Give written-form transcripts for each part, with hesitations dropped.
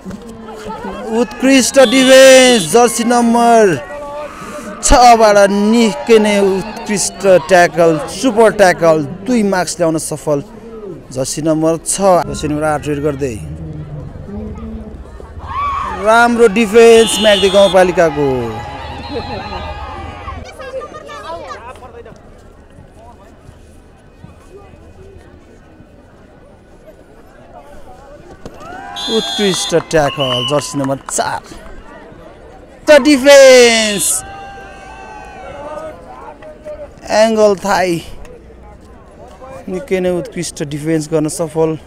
उत्कृष्ट defence jersey number 6 बाट निकै नै उत्कृष्ट ट्याकल सुपर ट्याकल 2 मार्क्स ल्याउन सफल jersey number 6 jersey number 8 raid गर्दै राम्रो डिफेन्स म्याग्दी गाउँपालिकाको उत्कृष्ट ट्याकल जर्सी नम्बर 4 त डिफेन्स एंगल थाई निकै नै उत्कृष्ट डिफेन्स गर्न सफल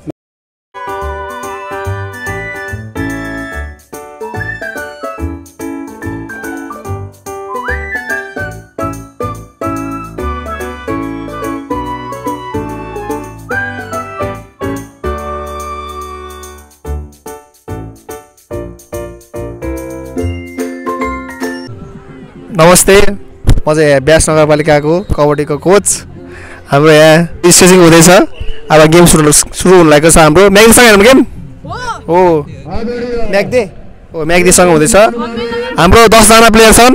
नमस्ते म चाहिँ ब्यास नगरपालिकाको कबड्डीको कोच हाम्रो यहाँ स्टेजिङ हुँदैछ अब गेम सुरु हुन लागेको छ हाम्रो म्याग्दीसँग हेर्नु गेम हो म्याग्दीसँग हुँदैछ हाम्रो 10 जना प्लेयर छन्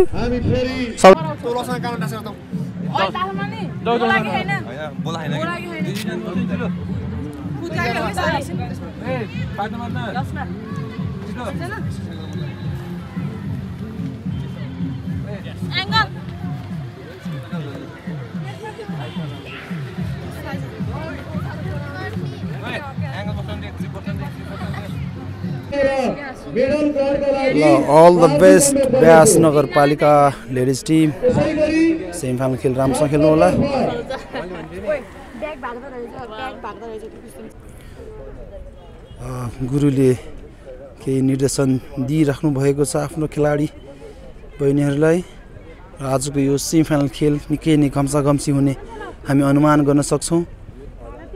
all the best ब्यास नगरपालिका लेडिज टिम सेमिफाइनल खेल राम्रोसँग खेल्नु होला गुरुले केही निर्देशन दिइराख्नु भएको छ आफ्नो खेलाडी बहिनीहरूलाई र आजको यो सेमिफाइनल खेल निकै नै घम्साघम्सी हुने हामी अनुमान गर्न सक्छौं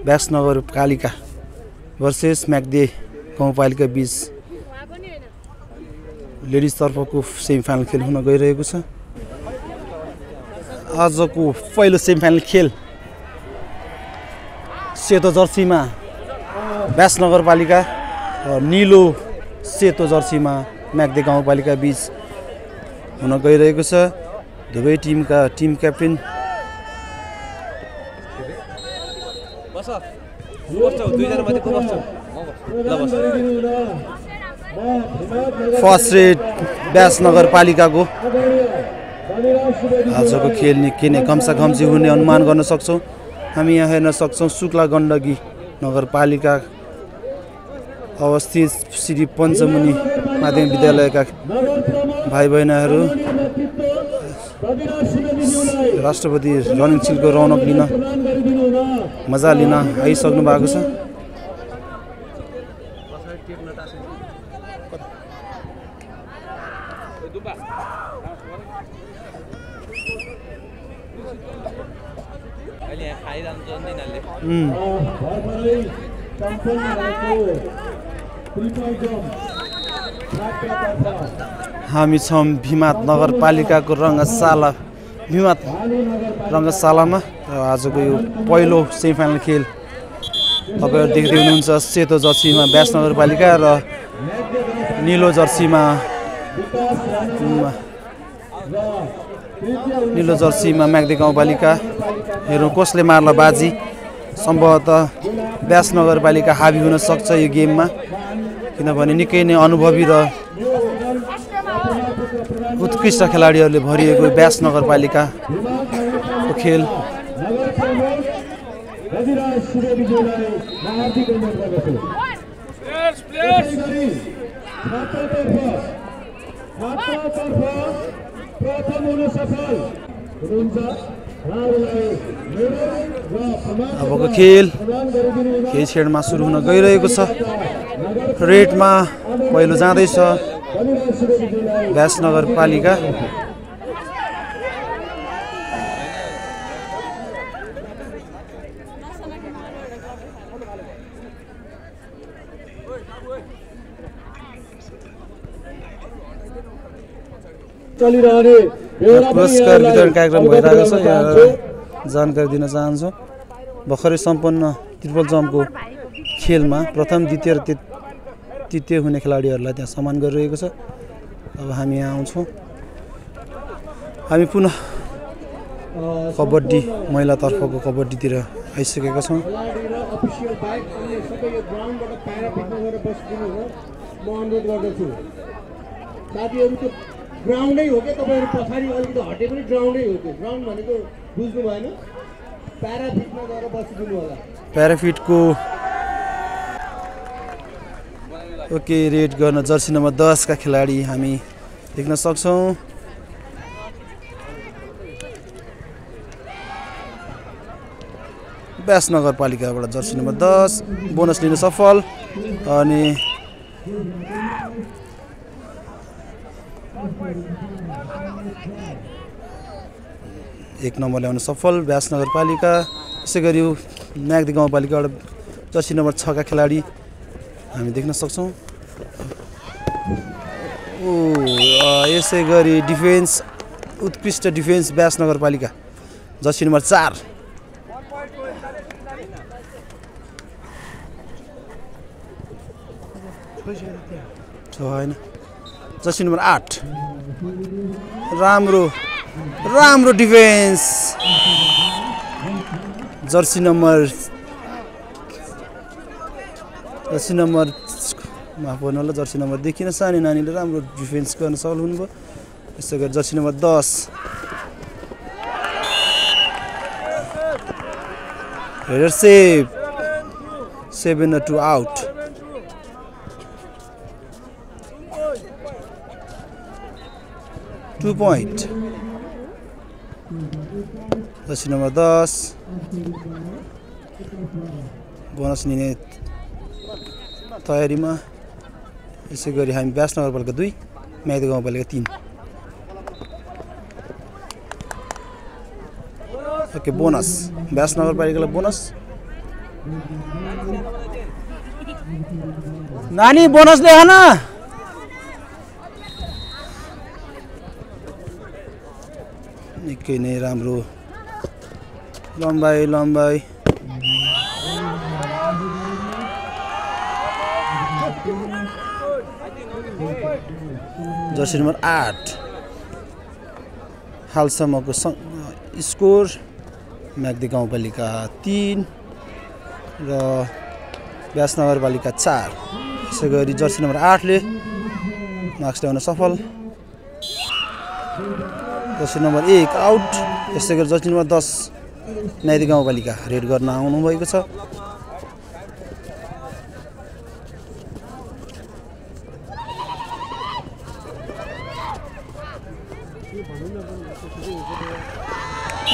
ब्यास नगरपालिका भर्सेस म्याग्दी गाउँपालिका बीच लेडिज तर्फको सेमिफाइनल खेल हुन गइरहेको छ आजको पहिलो सेमिफाइनल खेल सेतो जर्सीमा ब्यास नगरपालिका र नीलो सेतो जर्सीमा म्याग्दी गाउँपालिका बीच हुन गइरहेको छ दुवै टिमका team captain first raid Byas नगरपालिकाको आजको खेल निकै नै घम्साघम्सी हुने अनुमान गर्न सक्छौं हामी यहाँ हेर्न सक्छौं शुक्ला गण्डकी नगरपालिका अवस्थित श्री पञ्चमुनि माध्यमिक विद्यालयका भाइ बहिनीहरू राष्ट्रपति रनिङ सिलको रौनक लिन मजा लिन आइसक्नु भएको छ हामी छौं भीमात नगरपालिकाको रङ्गशाला भीमात रङ्गशालामा र आजको यो पहिलो सेमिफाइनल खेल तपाईहरु देख्दै हुनुहुन्छ सेतो जर्सीमा ब्यास नगरपालिका र नीलो जर्सीमा म्याग्दी गाउँपालिका हेरौँ कसले मार्ला बाजी सम्भवतः ब्यास नगरपालिका हावी हुन सक्छ यो गेममा किनभने निकै नै अनुभवी र उत्कृष्ट खेलाडीहरूले भरिएको ब्यास नगरपालिकाको खेल अबको खेल केही क्षणमा सुरु हुन गइरहेको छ रेडमा पहिलो जाँदैछ ब्यास नगरपालिका पुरस्कार वितरण कार्यक्रम भइरहेको छ यहाँ जानकारी दिन चाहन्छु भर्खरै सम्पन्न ट्रिपल जम्पको खेलमा प्रथम द्वितीय र तृतीय हुने खेलाडीहरूलाई त्यहाँ सम्मान गरिरहेको छ। अब हामी यहाँ आउँछौँ। हामी पुनः कबड्डी महिलातर्फको कबड्डीतिर आइसकेका छौँ। ग्राउन्डै हो क्या तपाईहरु पछाडी अलिकति हटे पनि ग्राउन्डै हो त्यो ग्राउन्ड भनेको बुझ्नु भएन प्याराफिटमा गएर बसिदिनु होला प्याराफिटको ओके रेड गर्न जर्सी नम्बर 10 का खेलाडी हामी देख्न सक्छौं। ब्यास नगरपालिकाबाट जर्सी नम्बर 10 बोनस लिन सफल अनि एक नम्बर ल्याउन सफल ब्यास नगरपालिका। यसैगरी म्याग्दी गाउँपालिकाबाट जर्सी नम्बर 6 का खेलाडी हामी देख्न सक्छौं। यसैगरी डिफेन्स उत्कृष्ट डिफेन्स ब्यास नगरपालिका जर्सी नम्बर 4 जर्सी नम्बर 8 राम्रो डिफेन्स जर्सी नम्बर माफ गर्नु होला जर्सी नम्बर देखिन सानो नानीले राम्रो डिफेन्स गर्न सफल हुनुभयो। यसैगरी jersey number 10 header save 7-2 out. Two point jersey number 10 bonus लिने तयारीमा। यसैगरी हामी ब्यास नगरपालिका 2 म्याग्दी गाउँपालिका 3 ओके बोनस ब्यास नगरपालिकालाई बोनस नानी बोनस ल्याउन निकै नै राम्रो लम्बाई जर्सी नम्बर 8 हालसम्मको स्कोर म्याग्दी गाउँपालिका 3 र ब्यास नगरपालिका 4। यसैगरी जर्सी नम्बर 8 ले मार्क्स ल्याउन सफल जर्सी नम्बर 1 आउट। यसैगरी जर्सी नम्बर 10 म्याग्दी गाउँपालिका रेड गर्न आउनु भएको छ।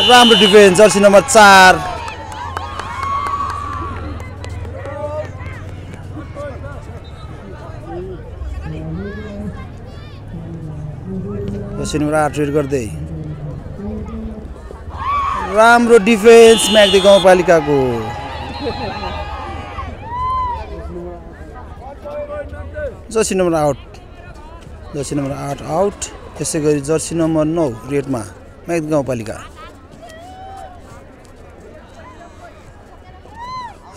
राम्रो defence jersey number 4 jersey number 8 raid गर्दै राम्रो डिफेन्स म्याग्दी गाउँपालिकाको जर्सी नम्बर 8 आउट। यसैगरी जर्सी नम्बर 9 रेडमा म्याग्दी गाउँपालिका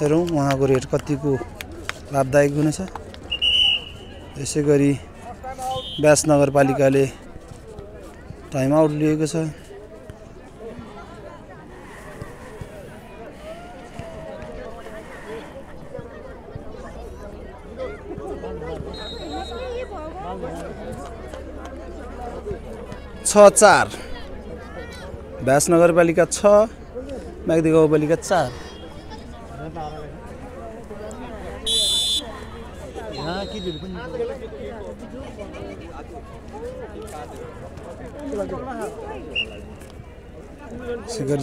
हेरौँ उहाँको रेड कतिको लाभदायक हुनेछ। यसैगरी ब्यास नगरपालिकाले टाइम आउट लिएको छ। छ 4 ब्यास नगरपालिका 6 म्याग्दी गाउँपालिका 4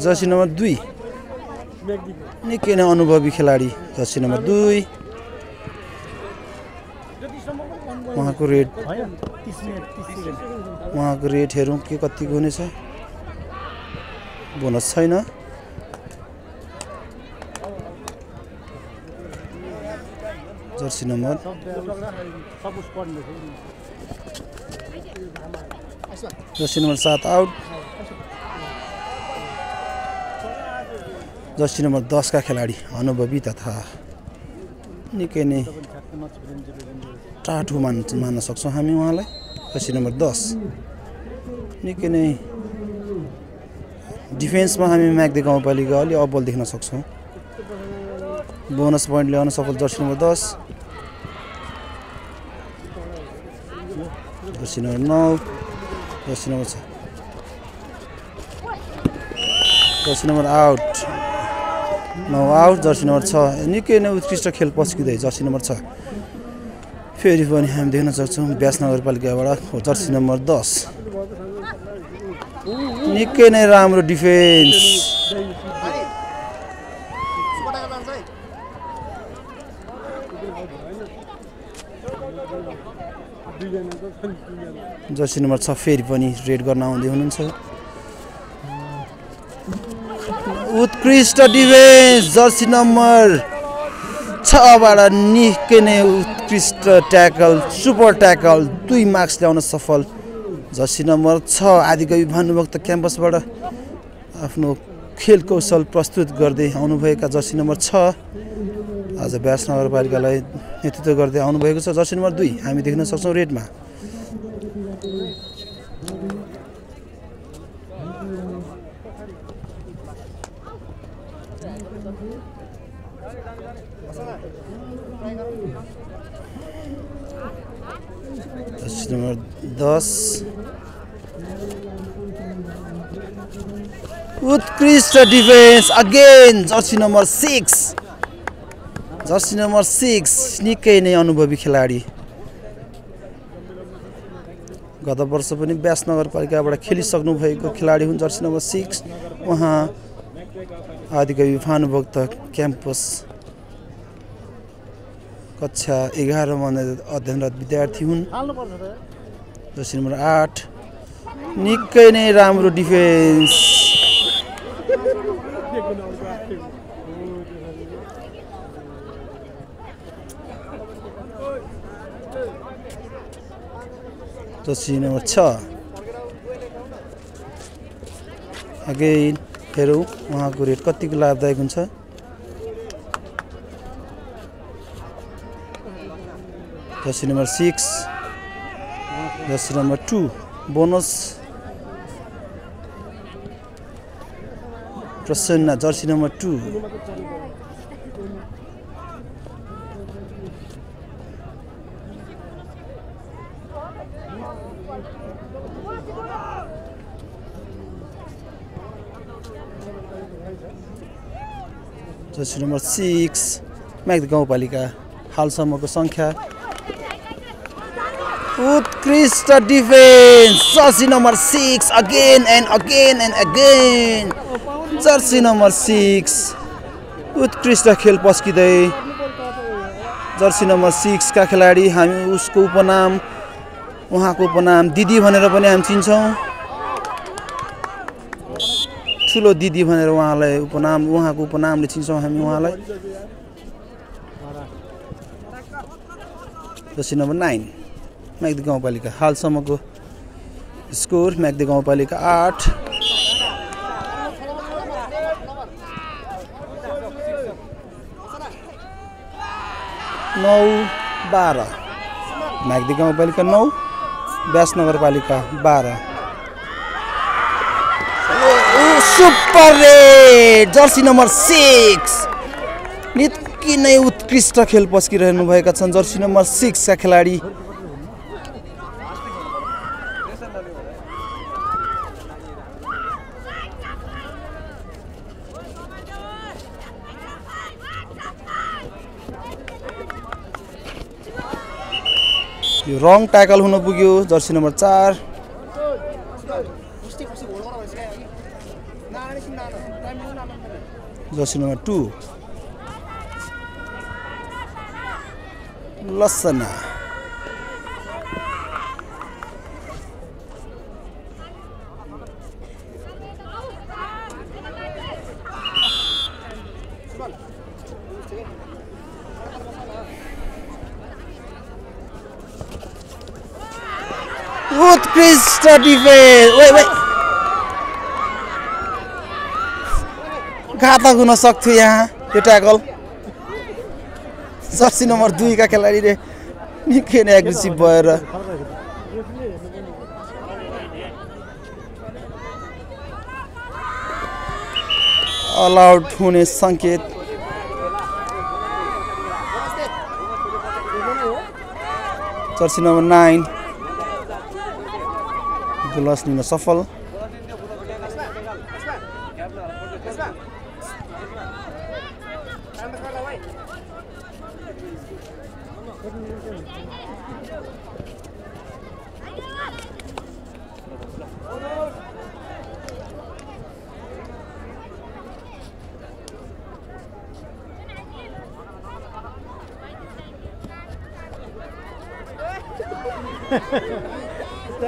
जर्सी नम्बर 2 निकै नै अनुभवी खेलाडी जर्सी नम्बर 2 उहाँको रेट हेरौँ के कतिको हुनेछ। बोनस छैन। Jersey number 7 out. Jersey number 10 का खेलाडी अनुभवी तथा निकै नै टाठो मान्न सक्छौँ हामी उहाँलाई। जर्सी नम्बर 10 निकै नै डिफेन्समा हामी म्याग्दी गाउँपालिका अलि अब्बल देख्न सक्छौँ। बोनस पोइन्ट ल्याउन सफल jersey number 10। Jersey number 9 jersey number 6 jersey number out 9 out. Jersey number 6 निकै नै उत्कृष्ट खेल पस्किँदै जर्सी नम्बर 6 फेरि पनि हामी देख्न सक्छौँ ब्यास नगरपालिकाबाट जर्सी नम्बर 10 निकै नै राम्रो डिफेन्स। जर्सी नम्बर 6 फेरि पनि रेड गर्न आउँदै हुनुहुन्छ। उत्कृष्ट डिफेन्स जर्सी नम्बर 6 बाट निकै नै उत्कृष्ट ट्याकल सुपर ट्याकल 2 मार्क्स ल्याउन सफल जर्सी नम्बर 6 आदिकवि भानुभक्त क्याम्पसबाट आफ्नो खेल कौशल प्रस्तुत गर्दै आउनुभएका जर्सी नम्बर 6 आज ब्यास नगरपालिकालाई नेतृत्व गर्दै आउनुभएको छ। जर्सी नम्बर 2 हामी देख्न सक्छौँ रेडमा। जर्सी नम्बर 10 उत्कृष्ट defence again jersey number 6 jersey number 6 निकै नै अनुभवी खेलाडी। गत वर्ष पनि ब्यास नगरपालिकाबाट खेलिसक्नु भएको खेलाडी हुन् जर्सी नम्बर 6। उहाँ आदिकवि भानुभक्त क्याम्पस कक्षा 11 मा अध्ययनरत विद्यार्थी हुन्। जर्सी नम्बर 8 निकै नै राम्रो डिफेन्स। जर्सी नम्बर 6 अगेन हेरौँ उहाँको रेट कतिको लाभदायक हुन्छ। Jersey number 6 jersey number 2 bonus प्रसन्न jersey number 2 jersey number 6 Myagdi गाउँपालिका हालसम्मको सङ्ख्या। उत्कृष्ट defence jersey number 6 again and again jersey number 6 उत्कृष्ट खेल पस्किँदै जर्सी नम्बर 6 का खेलाडी हामी उसको उपनाम उहाँको उपनाम दिदी भनेर पनि हामी चिन्छौँ। ठुलो दिदी भनेर उहाँलाई उहाँको उपनामले चिन्छौँ हामी उहाँलाई। जर्सी नम्बर 9 म्याग्दी गाउँपालिका हालसम्मको स्कोर म्याग्दी गाउँपालिका 8 9 12 म्याग्दी गाउँपालिका 9 ब्यास नगरपालिका 12। सुपर रेड जर्सी नम्बर 6 निकै नै उत्कृष्ट खेल पस्किरहनु भएका छन् जर्सी नम्बर 6 का खेलाडी। यो रङ ट्याकल हुन पुग्यो जर्सी नम्बर 4 जर्सी नम्बर 2 लसना उत्कृष्ट डिफेन्स घातक हुन सक्थ्यो यहाँ यो ट्याकल जर्सी नम्बर 2 का खेलाडीले निकै नै एग्रेसिभ भएर अल आउट हुने संकेत जर्सी नम्बर 9 ग्लस लिन सफल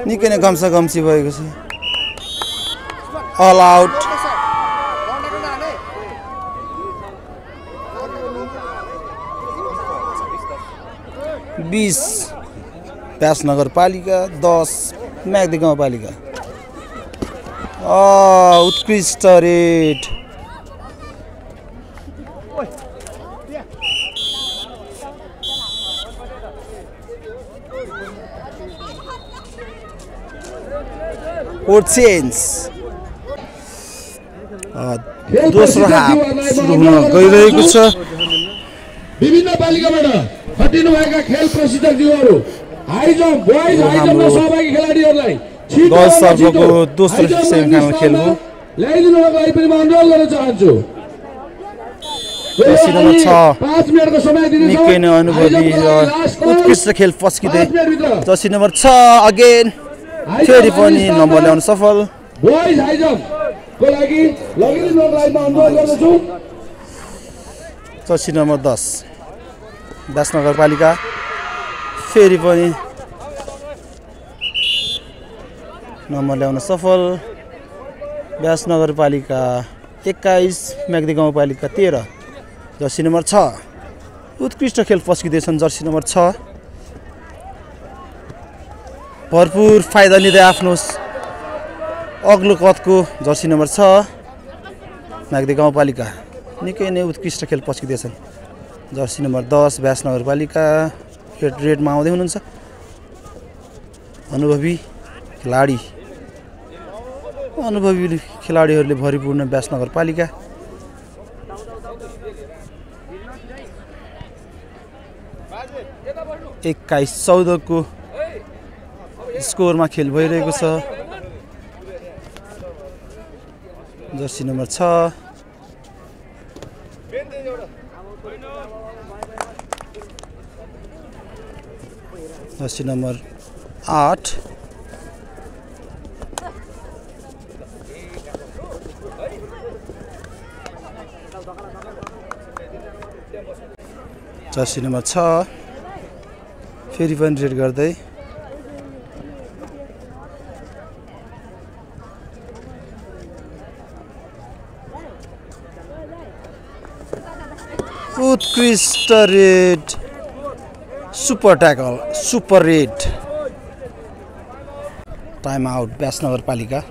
निकै नै गम्सी भएको छ अल आउट व्यास नगरपालिका 10 म्याग्दी गाउँपालिका उत्कृष्ट रेड कोड चेन्ज दोस्रो हाफ सुरु हुन गइरहेको छ विभिन्न पालिकाबाट खटिनु भएका खेल प्रशिक्षकज्यूहरू हाई जम्प बोइज हाई जम्पमा सहभागी खेलाडीहरूलाई दल सर्वको दोस्रो सेमिफाइनल खेल हो ल्याइदिनुको लागि पनि म अनुरोध गर्न चाहन्छु जर्सी नम्बर 6 5 मिनेटको समय दिनु निकै नै अनुभवी र उत्कृष्ट खेल पस्किँदै जर्सी नम्बर 6 अगेन फेरि पनि नम्बर ल्याउन सफल बोइज हाई जम्प को लागि लगिदिनुको लागि म अनुरोध गर्दछु जर्सी नम्बर 10 व्यास नगरपालिका फेरि पनि नम्बर ल्याउन सफल व्यास नगरपालिका 21 म्याग्दी गाउँपालिका 13 जर्सी नम्बर 6 उत्कृष्ट खेल पस्किँदैछन् जर्सी नम्बर 6 भरपुर फाइदा लिँदै आफ्नो अग्लो कदको जर्सी नम्बर 6 म्याग्दी गाउँपालिका निकै नै उत्कृष्ट खेल पस्किँदैछन् जर्सी नम्बर 10 व्यास नगरपालिका रेडमा आउँदै हुनुहुन्छ अनुभवी खेलाडीहरूले भरिपूर्ण व्यास नगरपालिका एक्काइस 14 को स्कोरमा खेल भइरहेको छ jersey number 6 jersey number 8 jersey number 6 फेरि पनि रेड गर्दै उत्कृष्ट raid super tackle super raid time out Vyas नगरपालिका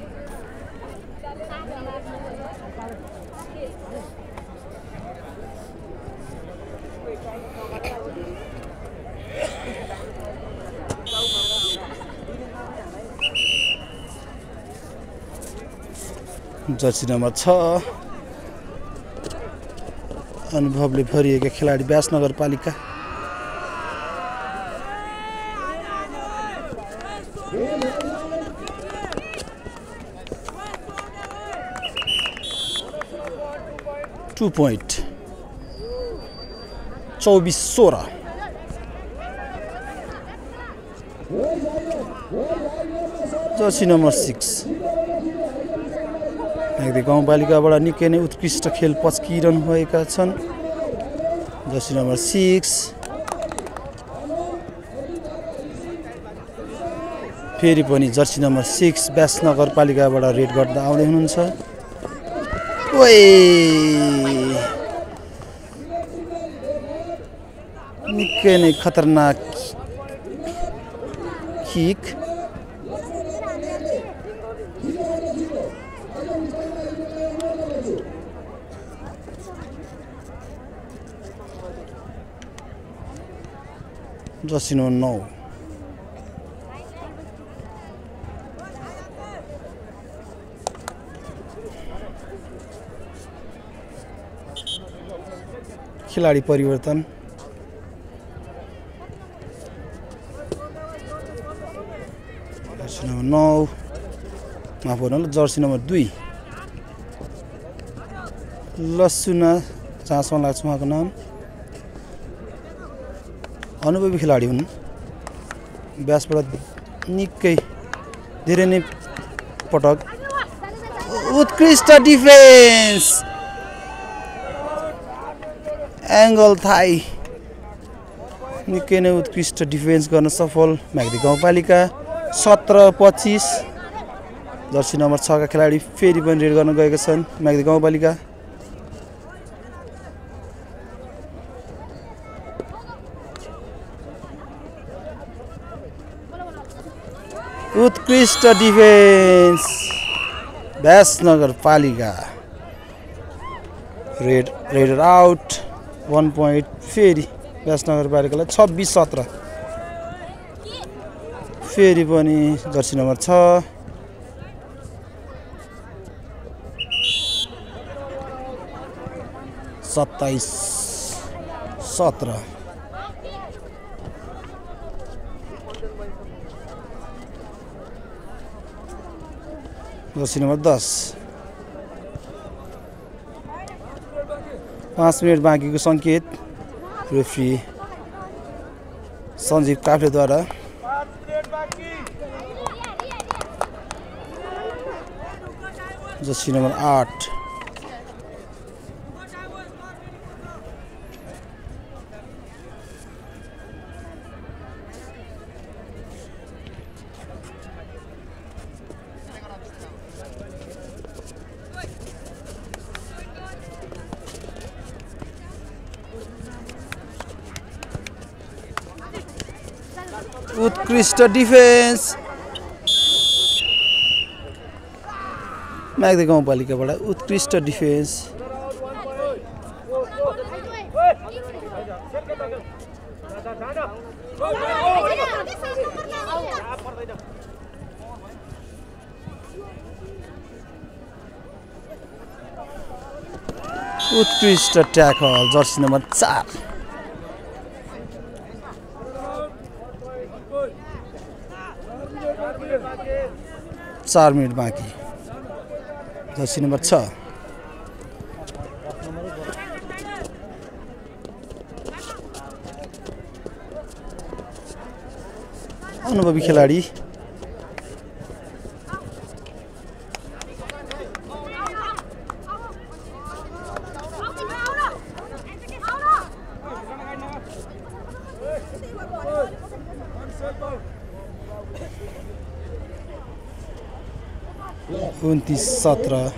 जर्सी नम्बर 6 अनुभवले भरिएका खेलाडी व्यास नगरपालिका two point 24-16 jersey number 6 Myagdi गाउँपालिकाबाट निकै नै उत्कृष्ट खेल पस्किरहनु भएका छन् जर्सी नम्बर 6 फेरि पनि जर्सी नम्बर 6 व्यास नगरपालिकाबाट रेड गर्दा आउँदै हुनुहुन्छ निकै नै खतरनाक किक जर्सी नम्बर 9 खिलाडी परिवर्तन जर्सी नम्बर 9 माफ गर्नु जर्सी नम्बर 2 लसुना चासोमा लाग्छ उहाँको नाम अनुभवी खेलाडी हुन् ब्यासबाट निकै धेरै नै पटक उत्कृष्ट डिफेन्स एङ्गल थाई निकै नै उत्कृष्ट डिफेन्स गर्न सफल म्याग्दी गाउँपालिका 17-25 जर्सी नम्बर 6 का खेलाडी फेरि पनि रेड गर्न गएका छन् म्याग्दी गाउँपालिका उत्कृष्ट डिफेन्स व्यासनगरपालिका रेडर आउट 1 point फेरि व्यासनगरपालिकालाई 26-17 फेरि पनि jersey number 6 27-17 jersey number 10 5 minute बाँकीको सङ्केत रेफ्री सञ्जीव काफ्लेद्वारा जर्सी नम्बर 8 उत्कृष्ट डिफेन्स म्याग्दी गाउँपालिकाबाट उत्कृष्ट डिफेन्स उत्कृष्ट ट्याकल जर्सी नम्बर 4 4 मिनट बाँकी जर्सी नम्बर 6 अनुभवी खेलाडी उन्तीस 17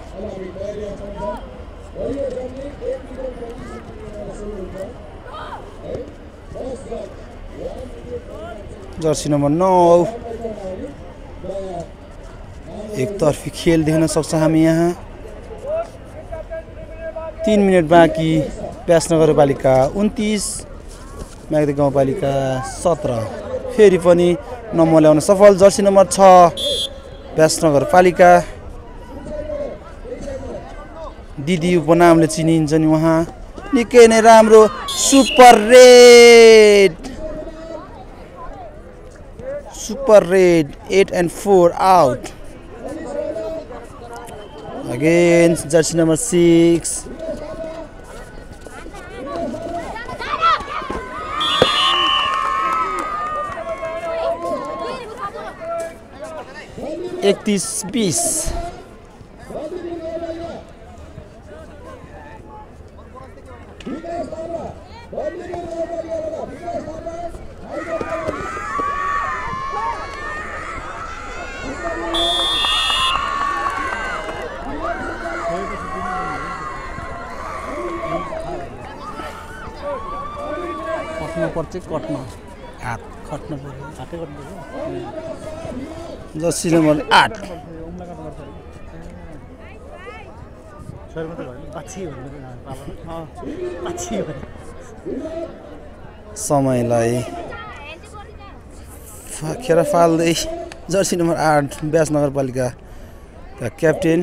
जर्सी नम्बर 9 एकतर्फी खेल देख्न सक्छौँ हामी यहाँ 3 मिनट बाँकी व्यासनगरपालिका 29 म्याग्दी गाउँपालिका 17 फेरि पनि नम्बर ल्याउन सफल जर्सी नम्बर 6 व्यासनगरपालिका दिदी उपनामले चिनिन्छ नि उहाँ निकै नै राम्रो super red 8 and 4 out against Jersey number 6 31-20 Jersey number 8 समयलाई खेर फाल्दै जर्सी नम्बर 8 व्यास नगरपालिकाका क्याप्टेन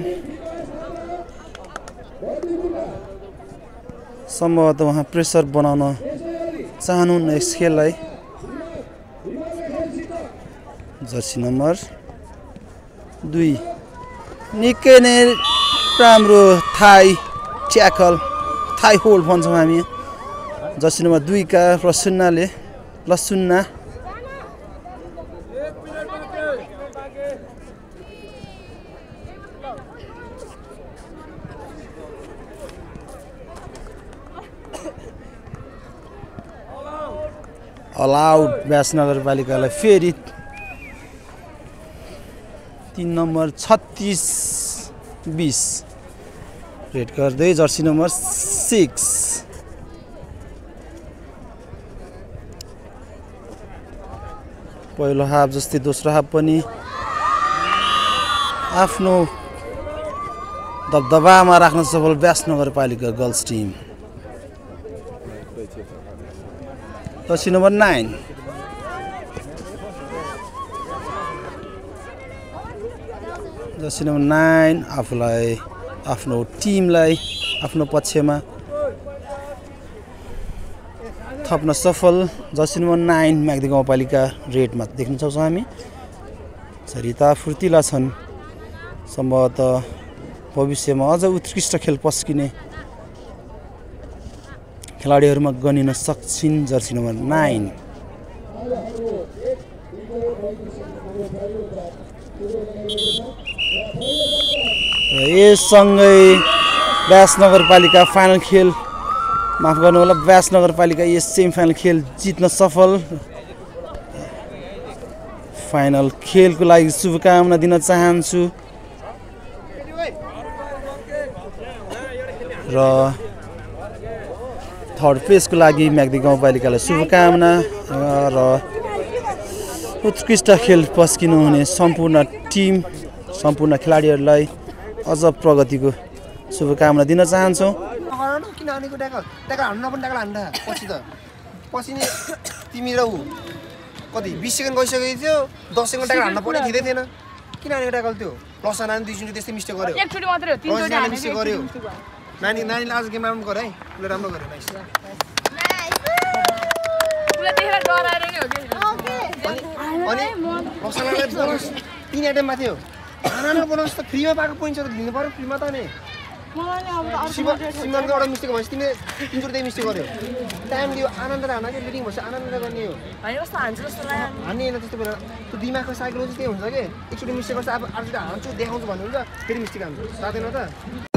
सम्भवतः उहाँ प्रेसर बनाउन चाहनुहुन्न यस खेललाई। जर्सी नम्बर 2 निकै नै राम्रो थाई ट्याकल थाई होल्ड भन्छौँ हामी जर्सी नम्बर 2 का प्रसन्नाले लसुन्ना अलाउड व्यास नगरपालिकालाई फेरि 3 नम्बर 36-20 रेड गर्दै जर्सी नम्बर 6 पहिलो हाफ जस्तै दोस्रो हाफ पनि आफ्नो दबदबामा राख्न सफल व्यास नगरपालिका girls team. Jersey number 9 jersey number 9 आफूलाई आफ्नो टिमलाई आफ्नो पक्षमा थप्न सफल जर्सी नम्बर 9 म्याग्दी गाउँपालिका रेडमा देख्न सक्छौँ हामी। सरिता फुर्तिला छन् सम्भवतः भविष्यमा अझ उत्कृष्ट खेल पस्किने खेलाडीहरूमा गनिन सक्छिन्। जर्सी नम्बर 9 यससँगै व्यास नगरपालिका फाइनल खेल माफ गर्नु होला व्यास नगरपालिका यस सेमी फाइनल खेल जित्न सफल। फाइनल खेलको लागि शुभकामना दिन चाहन्छु र थर्ड प्लेसको लागि म्याग्दी गाउँपालिकालाई शुभकामना र उत्कृष्ट खेल पस्किनु हुने सम्पूर्ण टिम सम्पूर्ण खेलाडीहरूलाई अझ प्रगतिको शुभकामना दिन चाहन्छौँ। किन हानेको ट्याकल ट्याकल हान्नु पनि ट्याकल हान्दा पछि नि तिमी र ऊ कति 20 सेकेन्ड गइसकेको थियो 10 सेकेन्ड ट्याकल हान्न पर्ने थिँदै थिएन किन हानेको ट्याकल त्यो लसनाले दुईचोटि त्यस्तै मिस्टेक गर्यो एकचोटि मात्रै हो तीनचोटि हाने मिस्टेक गर्यो। नानीले आज गेम राम्रो गर्यो है उसले राम्रो गर्यो नाइस उसले देखेर डराएर नि हो के अनि लसनाले बोनस 3 आइटममा थियो आनाले बोनस त फ्रीमा पाएको पोइन्ट त दिनु पर्यो फ्रीमा त नि सिमनको एउटा मिस्टेक भएपछि तिमीले तिनचोटि त्यही मिस्टेक गर्यो टाइम दियो आनन्द हान कि लिडिङ भएपछि आनन्द गर्ने हो हान्ने होइन त्यस्तो बेला त्यो दिमागको साइकोलोजी त्यही हुन्छ कि एकचोटि मिस्टेक गर्छ अब अर्कोचोटि हान्छु देखाउँछु भन्नु हुन्छ फेरि मिस्टेक हान्छु साथैन त